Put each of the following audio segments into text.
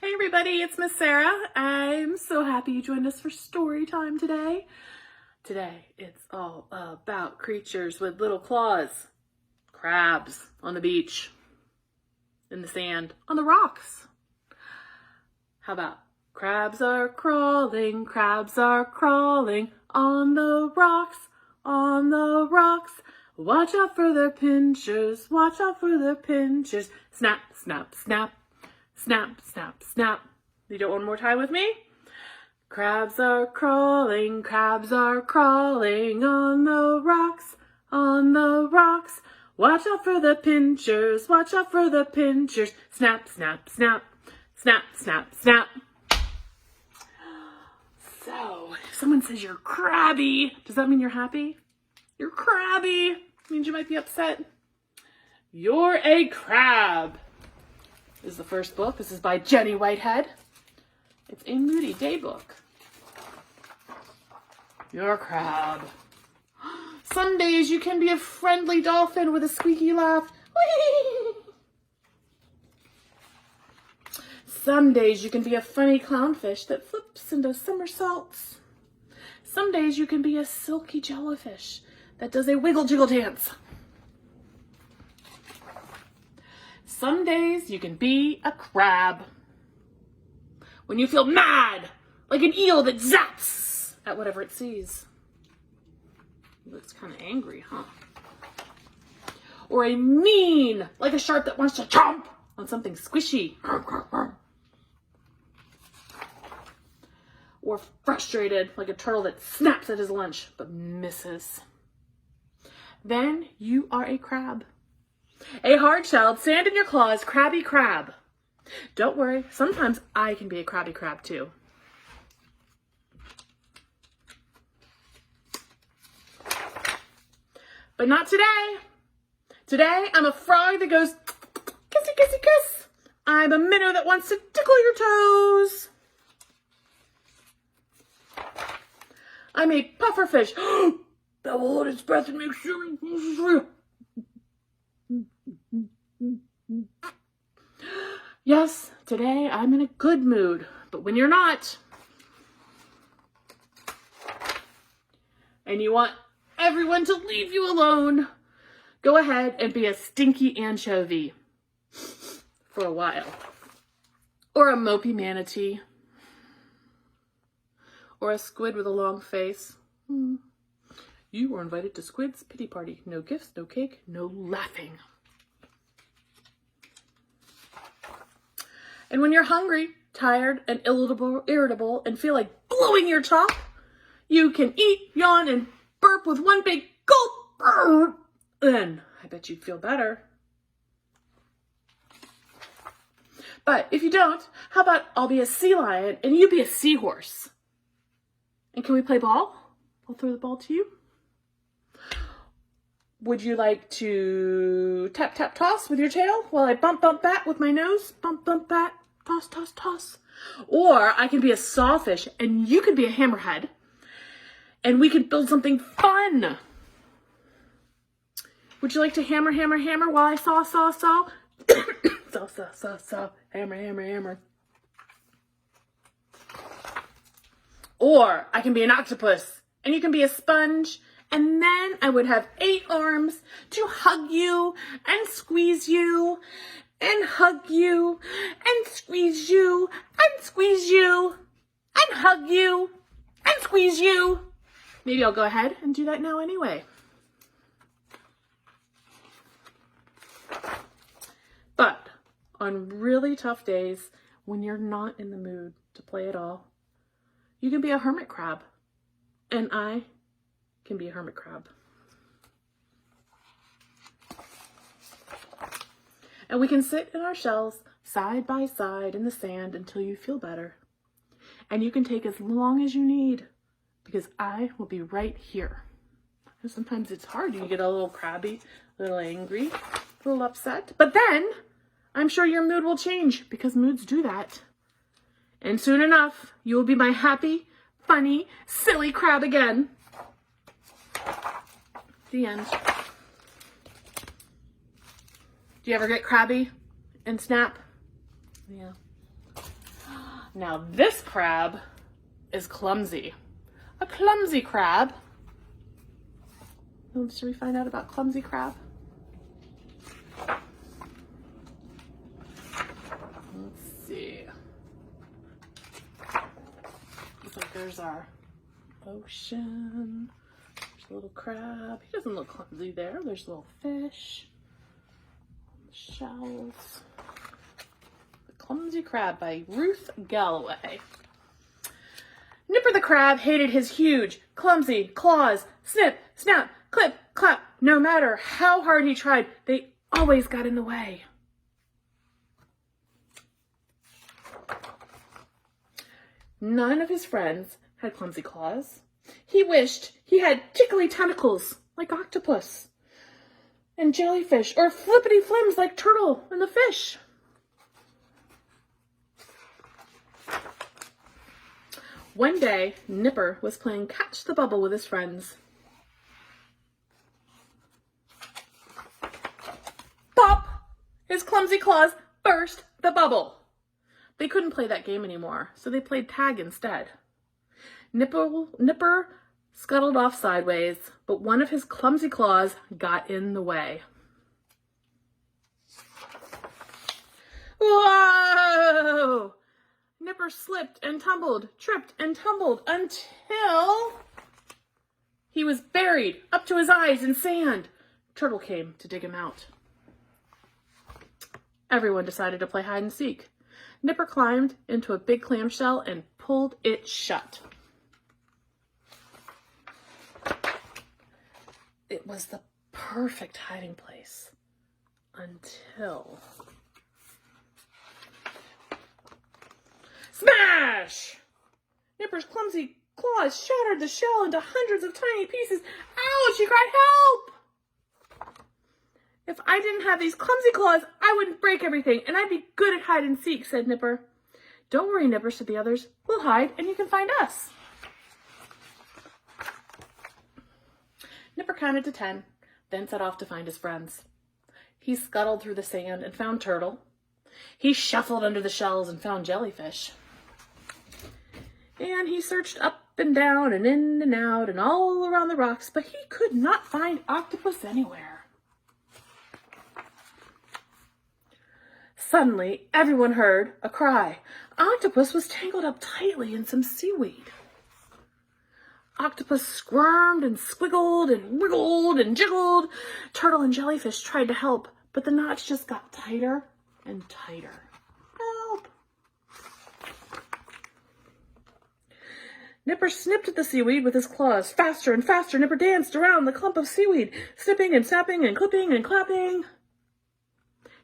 Hey everybody, it's Miss Sarah. I'm so happy you joined us for story time today. Today, it's all about creatures with little claws. Crabs on the beach, in the sand, on the rocks. How about crabs are crawling on the rocks, on the rocks. Watch out for their pinchers, watch out for their pinchers. Snap, snap, snap. Snap, snap, snap. You do it one more time with me? Crabs are crawling on the rocks, on the rocks. Watch out for the pinchers, watch out for the pinchers. Snap, snap, snap, snap, snap, snap. So, if someone says you're crabby, does that mean you're happy? You're crabby. Means you might be upset. You're a crab. This is the first book. This is by Jenny Whitehead. It's a Moody Day book. You're a crab. Some days you can be a friendly dolphin with a squeaky laugh. Whee! Some days you can be a funny clownfish that flips and does somersaults. Some days you can be a silky jellyfish that does a wiggle jiggle dance. Some days you can be a crab. When you feel mad, like an eel that zaps at whatever it sees. It looks kind of angry, huh? Or a mean, like a shark that wants to chomp on something squishy. Or frustrated, like a turtle that snaps at his lunch but misses. Then you are a crab. A hard-shelled, sand-in-your-claws, crabby crab. Don't worry, sometimes I can be a crabby crab too. But not today. Today, I'm a frog that goes kissy, kissy, kiss. I'm a minnow that wants to tickle your toes. I'm a pufferfish that will hold its breath and make sure this is real. Yes, today I'm in a good mood, but when you're not, and you want everyone to leave you alone, go ahead and be a stinky anchovy for a while, or a mopey manatee, or a squid with a long face. You are invited to Squid's pity party. No gifts, no cake, no laughing. And when you're hungry, tired, and irritable, and feel like blowing your top, you can eat, yawn, and burp with one big gulp. Then I bet you'd feel better. But if you don't, how about I'll be a sea lion and you be a seahorse? And can we play ball? I'll throw the ball to you. Would you like to tap, tap, toss with your tail while I bump, bump, bat with my nose? Bump, bump, bat, toss, toss, toss. Or I can be a sawfish and you can be a hammerhead and we can build something fun. Would you like to hammer, hammer, hammer while I saw, saw, saw? saw, hammer, hammer, hammer. Or I can be an octopus and you can be a sponge. And then I would have 8 arms to hug you and squeeze you and hug you and squeeze you and squeeze you and hug you and squeeze you. Maybe I'll go ahead and do that now anyway. But on really tough days, when you're not in the mood to play at all, you can be a hermit crab. And I can be a hermit crab. And we can sit in our shells side by side in the sand until you feel better. And you can take as long as you need because I will be right here. And sometimes it's hard. You get a little crabby, a little angry, a little upset. But then I'm sure your mood will change because moods do that. And soon enough, you will be my happy, funny, silly crab again. The end. Do you ever get crabby and snap? Yeah. Now this crab is clumsy. A clumsy crab. Should we find out about Clumsy Crab? Let's see. Looks like there's our ocean. There's a little crab. He doesn't look clumsy there. There's a little fish. Shells. The Clumsy Crab by Ruth Galloway. Nipper the crab hated his huge, clumsy claws. Snip, snap, clip, clap. No matter how hard he tried, they always got in the way. None of his friends had clumsy claws. He wished he had tickly tentacles like octopus and jellyfish, or flippity flims like turtle and the fish. One day, Nipper was playing catch the bubble with his friends. Pop! His clumsy claws burst the bubble. They couldn't play that game anymore, so they played tag instead. Nipper scuttled off sideways, but one of his clumsy claws got in the way. Whoa! Nipper slipped and tumbled, tripped and tumbled until he was buried up to his eyes in sand. Turtle came to dig him out. Everyone decided to play hide and seek. Nipper climbed into a big clamshell and pulled it shut. It was the perfect hiding place until... Smash! Nipper's clumsy claws shattered the shell into hundreds of tiny pieces. Ouch! He cried, help! If I didn't have these clumsy claws, I wouldn't break everything, and I'd be good at hide and seek, said Nipper. Don't worry, Nipper, said the others. We'll hide, and you can find us. Nipper counted to 10, then set off to find his friends. He scuttled through the sand and found Turtle. He shuffled under the shells and found Jellyfish. And he searched up and down and in and out and all around the rocks, but he could not find Octopus anywhere. Suddenly, everyone heard a cry. Octopus was tangled up tightly in some seaweed. Octopus squirmed and squiggled and wiggled and jiggled. Turtle and Jellyfish tried to help, but the knots just got tighter and tighter. Help! Nipper snipped at the seaweed with his claws. Faster and faster, Nipper danced around the clump of seaweed, snipping and snapping and clipping and clapping.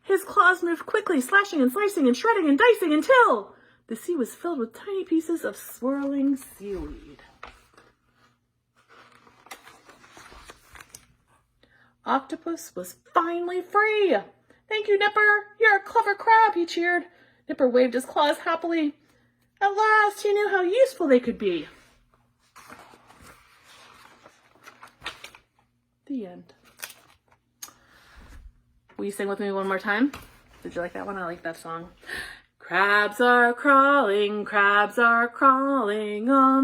His claws moved quickly, slashing and slicing and shredding and dicing until the sea was filled with tiny pieces of swirling seaweed. Octopus was finally free. Thank you, Nipper. You're a clever crab, he cheered. Nipper waved his claws happily. At last, he knew how useful they could be. The end. Will you sing with me one more time? Did you like that one? I like that song. Crabs are crawling on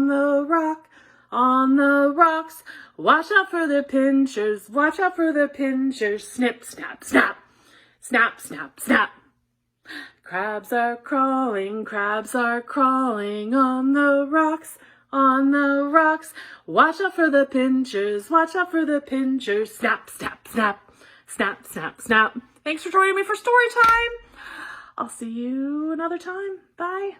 the rock, on the rocks. Watch out for the pinchers, watch out for the pinchers. Snip, snap, snap, snap, snap, snap. Crabs are crawling on the rocks, on the rocks. Watch out for the pinchers, watch out for the pinchers. Snap, snap, snap, snap, snap, snap. Thanks for joining me for story time. I'll see you another time. Bye.